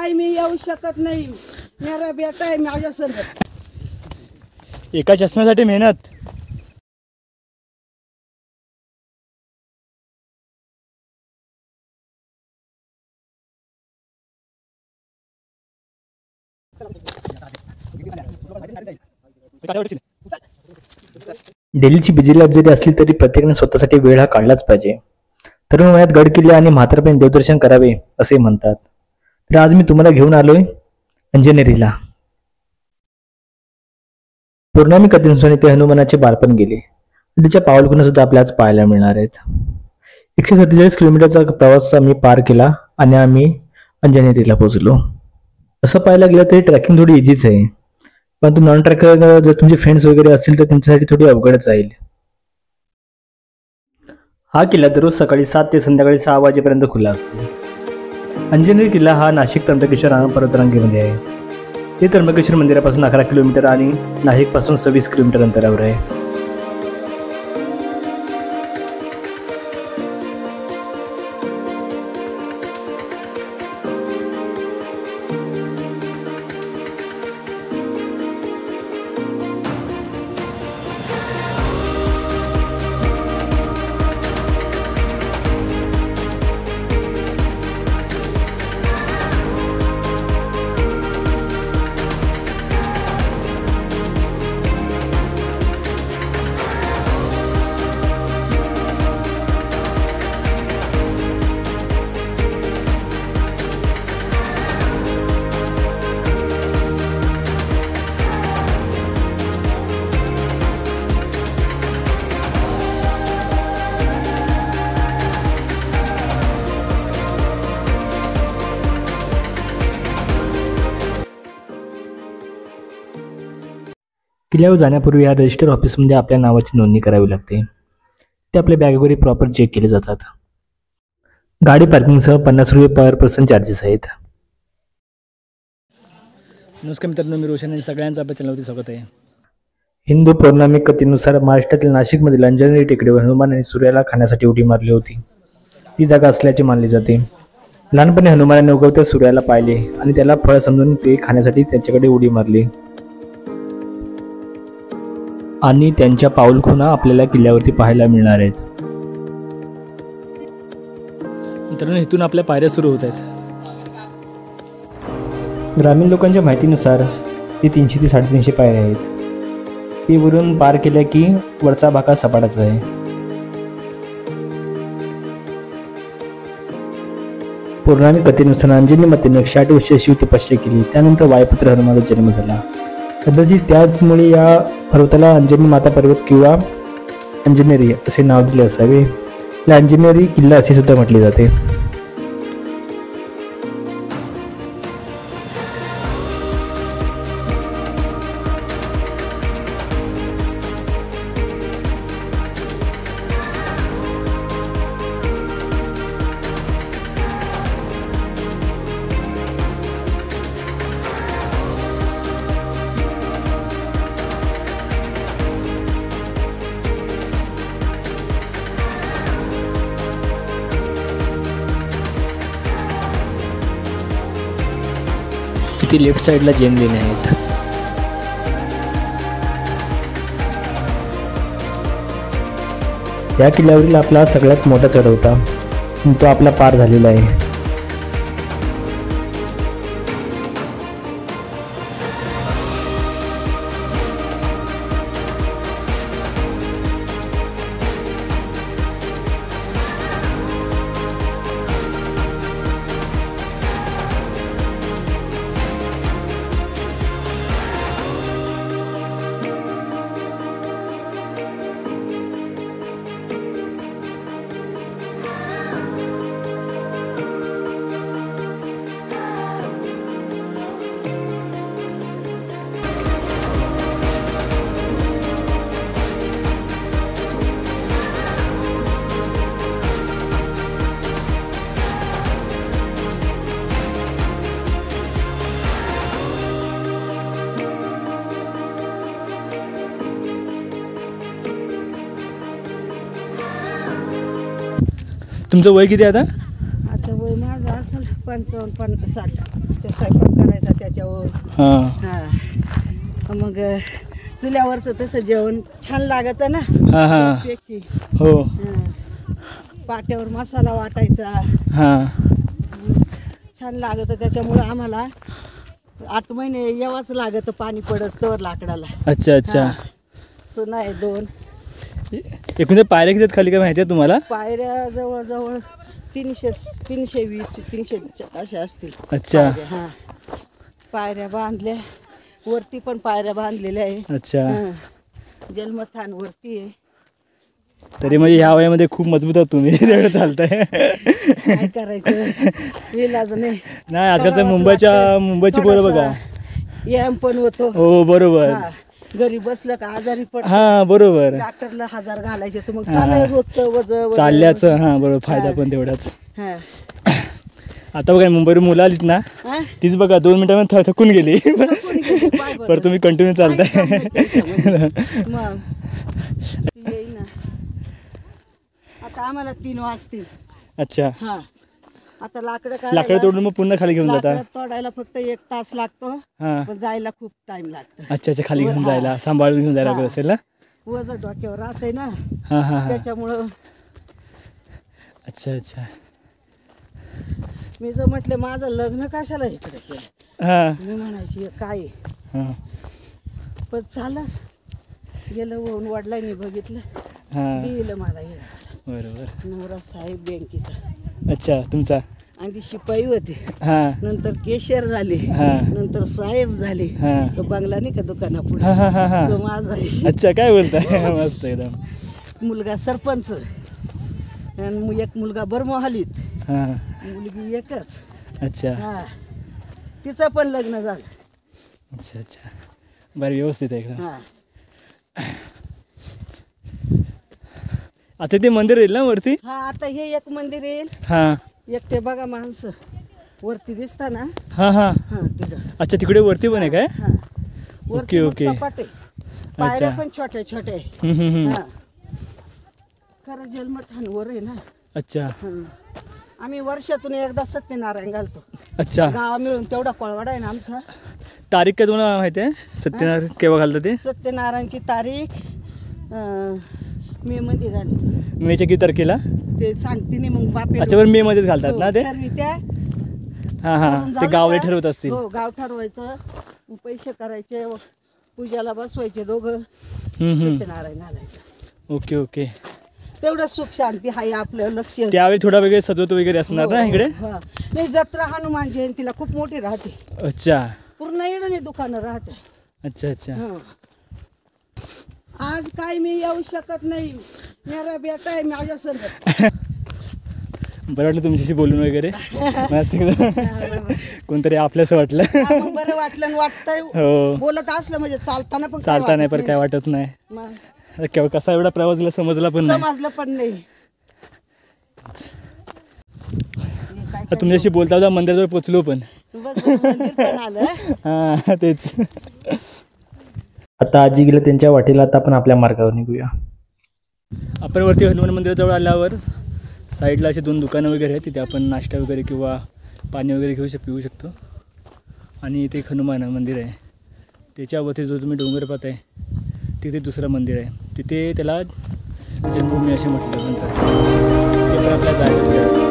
आई मी येऊ शकत नाही, मेरा बेटा आहे माझ्या संग. एका चष्म्यासाठी मेहनत. डेलीची बिझी लाईफ जरी असली तरी प्रत्येकाने स्वतःसाठी वेळ हा काढलाच पाहिजे. तरुण वयात गड किल्ले आणि म्हातारपणी देवदर्शन करावे असे म्हणतात. तर आज मी तुम्हाला घेऊन आलोय अंजनेरीला. पौर्णिमा कथेनुसार ते हनुमानाचे बालपण गेले. त्याच्या पावलखुणा सुद्धा आपल्या आज पाहायला मिळणार आहेत. 147 किलोमीटरचा प्रवास आम्ही पार केला आणि आम्ही अंजनेरीला पोहोचलो. असं पाहायला गेलं तरी ट्रॅकिंग थोडी इझीच आहे, परंतु नॉन ट्रॅकर जर तुमचे फ्रेंड्स वगैरे असतील तर त्यांच्यासाठी थोडी अवघडच जाईल. हा किल्ला दररोज सकाळी 7 ते संध्याकाळी 6 वाजेपर्यंत खुला असतो. अंजनेरी किल्ला हा नाशिक त्र्यंबकेश्वर पर्वतरांगेमध्ये आहे. हे त्र्यंबकेश्वर मंदिरापासून 11 किलोमीटर आणि नाशिकपासून 26 किलोमीटर अंतरावर आहे. किल्ल्यावर जाण्यापूर्वी या रजिस्टर ऑफिसमध्ये आपल्या नावाची नोंदणी करावी लागते. ते आपल्या बॅगेवरही प्रॉपर चेक केले जातात. गाडी पार्किंगसह 50 रुपये पर पर्सन चार्जेस आहेत. नमस्कार मित्रांनो, मी रोशन आणि सगळ्यांचं आपल्या चॅनलवरती स्वागत आहे. हिंदू पौराणिक कथेनुसार महाराष्ट्रातील नाशिकमधील अंजनेरी टेकडीवर हनुमानाने सूर्याला खाण्यासाठी उडी मारली होती. ती जागा असल्याचे मानले जाते. लहानपणी हनुमानाने उगवत्या सूर्याला पाहिले आणि त्याला फळ समजून ते खाण्यासाठी त्याच्याकडे उडी मारली आणि त्यांच्या पाऊलखुणा आपल्याला किल्ल्यावरती पाहायला मिळणार आहेत. मित्रांनो, इथून आपल्या पायऱ्या सुरू होत आहेत. ग्रामीण लोकांच्या माहितीनुसार ती 300 ते 350 पायऱ्या आहेत. ती वरून पार केल्या की वरचा भाग सपाटाचा आहे. पौराणिक कथेनुसार अंजनी मातेने 108 वर्ष शिव तपस्या केली. त्यानंतर वायुपुत्र हनुमानाचा जन्म झाला. कदाचित त्याचमुळे या पर्वताला अंजनी माता पर्वत किंवा अंजनेरी असे नाव दिले असावे. या अंजनेरी किल्ला असे सुद्धा म्हटले जाते. इथे लेफ्ट साईडला जैन लेण्या आहेत. या किल्ल्यावरील आपला सगळ्यात मोठा चढ होता, तो आपला पार झालेला आहे. तुमचं वय किती आहे आता? आता वय माझं असेल 55-60 ते स्वयंपाक करायचा त्याच्यावर. हां हा मग चुल्यावरचं तसं जेवण छान लागतं ना. हां हां गॅसपेक्षा. हो पाट्यावर मसाला वाटायचा हां छान लागतं. त्याच्यामुळं आम्हाला 8 महिने यावंच लागतं पाणी पडत तर लाकडाला. अच्छा अच्छा. सुना आहे 2. एकूण ते पायऱ्या किती आहेत खाली काय माहिती आहे तुम्हाला? पायऱ्या जवळजवळ 320-300 अशा असतील. अच्छा. पायऱ्या. हां पायऱ्या बांधल्या वरती पण पायऱ्या बांधलेल्या आहे. अच्छा. जन्मस्थान वरती आहे. तरी म्हणजे ह्या वयामध्ये खूप मजबूत आहात तुम्ही तेवढं चालतंय. काय करायचं इलाज नाही. नाही आजकाल तर मुंबईची पोरं बघा. व्यायाम पण होतो. हो बरोबर. घरी बसलं का आजारी पडतो. हां बरोबर. डॉक्टरला 1000 घालायचे मग चालाय रोजचं वजन चालल्याचं. हां बरोबर फायदा पण तेवढाच. हां आता बघा मुंबईवरून मुलं आलीत ना तीच बघा 2 मिनिटांमध्ये थकून गेली. पर तुम्ही कंटिन्यू चालताय. मग येईन ना. आता आम्हाला 3 वाजतील. अच्छा. हां आता लाकडं तोडून मग पुन्हा खाली घेऊन जाता? तोडायला फक्त 1 तास लागतो. हां पण जायला खूप टाइम लागतो. अच्छा अच्छा. खाली घेऊन जायला सांभाळून घेऊन जायला लागत असेल ना. वजन डोक्यावर राहतंय ना. हां हां हां. त्याच्यामुळं अच्छा अच्छा. मी जर म्हटलं माझं लग्न कशाला इकडे केलं. हां मी म्हणायची काय हां पण चालत गेलं होऊन वडिलांनी बघितलं हां दिलं मला हे. बरोबर. नवरा साहेब बँकेचा. अच्छा तुमचा. आणि ती शिपाई होते. हां नंतर केशर झाले. हां नंतर साहेब झाले. हां तो बंगला नाही का दुकानापुढे हां हां हां हां. तो माझा आहे. अच्छा काय बोलताय. मस्त एकदम. मुलगा सरपंच आणि एक मुलगा बरमोहालीत. हां मुलगी एकच. अच्छा हा तिचं पण लग्न झालं. अच्छा अच्छा. बरं व्यवस्थित आहे एकदम. हा आता ते मंदिर येईल ना वरती? हा आता हे एक मंदिर येईल. हां एक ते बघा माणसं वरती दिसता ना. हां हां. हा तिथं. अच्छा तिकडे वरती पण आहे काय? हा वरती मग ओके. सपाट आहे. पायऱ्या पण छोट्या छोट्या आहे. हा खरं जन्मस्थान वर आहे ना. अच्छा आम्ही वर्षातून एकदा सत्यनारायण घालतो. अच्छा. गावा मिळून तेवढा पळवाडा आहे ना आमचा. तारीख काय तुम्हाला माहिती आहे? सत्यनारायण केव्हा घालतं ते? सत्यनारायणची तारीख मे मध्ये घाली. मेच्या किती तारखेला? ते सांगते नाही मग बापे. अच्छा बरं मे मध्येच घालतात ना ते? ठरवित्या. हां हां ते गावले ठरवत असतील. हो गाव ठरवायचं मग पैसे करायचे पूजाला बसवायचे दोघं सत्यनारायण घालायचं. Okay okay. तेवढं सुख शांती हाय आपलं लक्ष. त्यावेळी थोडा वगैरे सजवत वगैरे असणार ना इकडे? हा नाही जत्रा हनुमान जयंतीला खूप मोठी राहते. अच्छा पूर्ण इकडे दुकानं राहते. अच्छा अच्छा. आज काय मी येऊ शकत नाही. मेरा बेटा आहे माझ्या संग. बरं वाटलं तुमच्याशी बोलून वगैरे. मस्त एकदम. कोणतरी आपल्यास वाटलं. मग बरं वाटलं आणि वाटतंय. हो बोलत असलं म्हणजे चालताना पण चालता नाही पण काय वाटत नाही. मग केव्हा कसा एवढा प्रवास झाला समजला पण नाही. समजलं पण नाही. तुमच्याशी बोलता बोलता मंदिराजवळ पोचलो पण. बघ मंदिर पण आलं. हां तेच. आता आजी गेलं त्यांच्या वाटेला. आता आपण आपल्या मार्गावर निघूया. आपण वरती हनुमान मंदिराजवळ आल्यावर साईडला असे 2 दुकानं वगैरे आहेत. तिथे आपण नाश्ता वगैरे किंवा पाणी वगैरे पिऊ शकतो. आणि इथे एक हनुमान मंदिर आहे. त्याच्यावरती जो तुम्ही डोंगर पाहताय तिथे दुसरं मंदिर आहे. तिथे त्याला जन्मभूमी असे म्हटलं नंतर ते पण आपल्याला जायचं.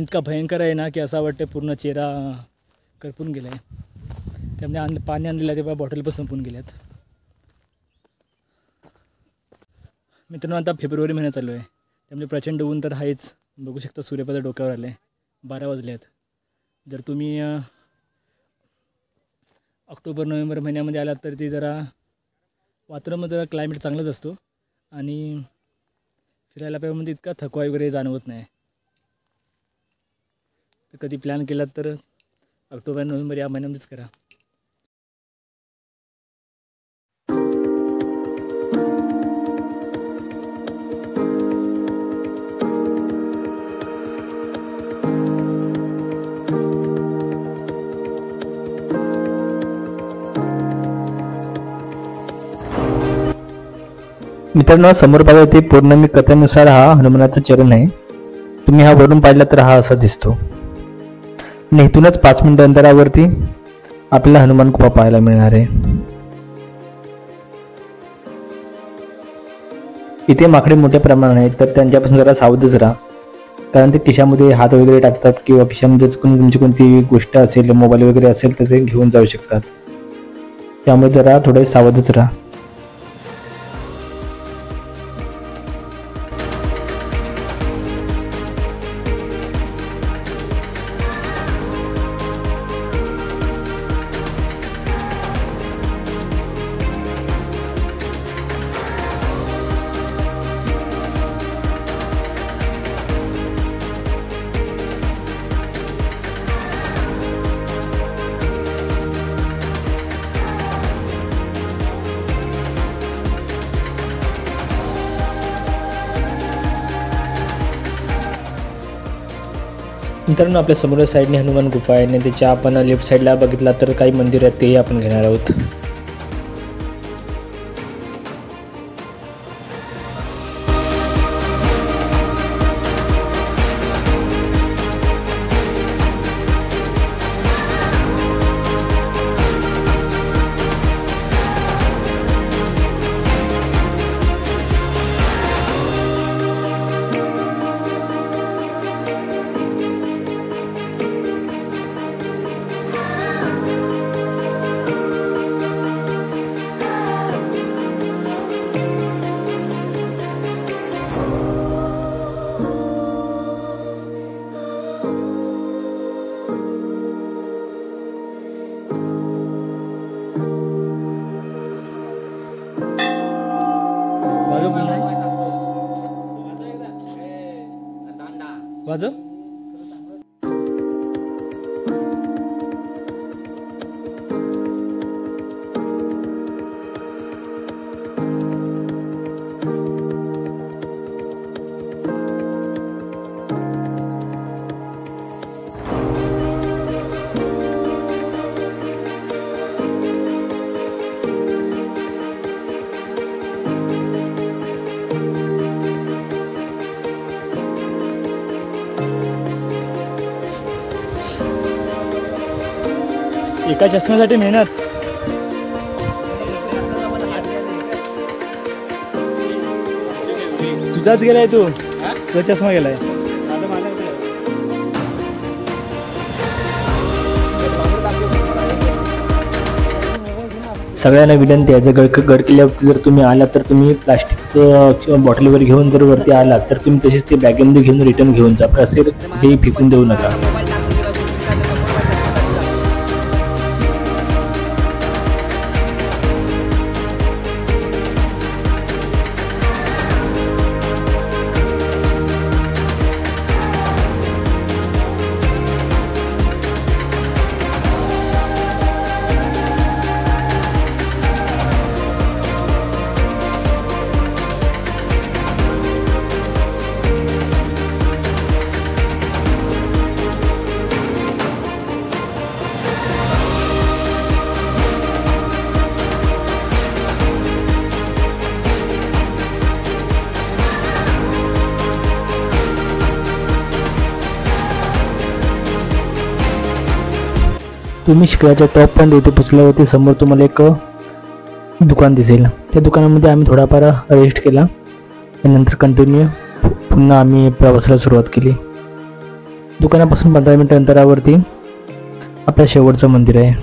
इतका भयंकर आहे ना की असं वाटतं पूर्ण चेहरा करपून गेला आहे. त्यामुळे पाणी आणलेलं तेव्हा बॉटल पण संपून गेल्यात. मित्रांनो आता फेब्रुवारी महिना चालू आहे. त्यामुळे प्रचंड ऊन तर आहेच. बघू शकता सूर्यप्रकाश डोक्यावर आले. 12 वाजले आहेत. जर तुम्ही ऑक्टोबर नोव्हेंबर महिन्यामध्ये आलात तर ते जरा वातावरण जरा क्लायमेट चांगलंच असतो आणि फिरायला म्हणजे इतका थकवा वगैरे जाणवत नाही. तर कधी प्लॅन केला तर ऑक्टोबर नोव्हेंबर या महिन्यामध्येच करा. मित्रांनो, समोर बघा ते पौर्णिमे कथेनुसार हा हनुमानाचा चरण आहे. तुम्ही हा वरून पाहिला तर हा असा दिसतो आणि इथूनच 5 मिनिट अंतरावरती आपल्याला हनुमान गुफा पाहायला मिळणार आहे. इथे माकडे मोठ्या प्रमाणात आहेत, तर त्यांच्यापासून जरा सावधच राहा, कारण ते खिशामध्ये हात वगैरे टाकतात किंवा खिशामध्ये तुमची कोणती गोष्ट असेल, मोबाईल वगैरे असेल तर ते घेऊन जाऊ शकतात. त्यामुळे जरा थोडे सावधच राहा. मित्रांनो, आपल्या समोर साईडने हनुमान गुफा आहे आणि त्याच्या आपण लेफ्ट साईडला बघितला तर काही मंदिर आहेत, तेही आपण घेणार आहोत. वाजव. एका चष्म्यासाठी मेहनत. तुझाच गेलाय, तुझा चष्मा गेलाय. सगळ्यांना विनंती आहे, जर गड किल्ल्यावरती जर तुम्ही आलात तर तुम्ही प्लास्टिकचं किंवा बॉटल वगैरे घेऊन जर वरती आलात तर तुम्ही तशीच ते बॅगेमध्ये घेऊन रिटर्न घेऊन जा. असे हे फेकून देऊ नका. तुम्ही शिखराच्या टॉप पॉईंट येथे पोचल्यावरती समोर तुम्हाला एक दुकान दिसेल. त्या दुकानामध्ये आम्ही थोडाफार रेस्ट केला आणि नंतर कंटिन्यू पुन्हा आम्ही प्रवासाला सुरुवात केली. दुकानापासून 15 मिनिट अंतरावरती आपलं शेवटचं मंदिर आहे.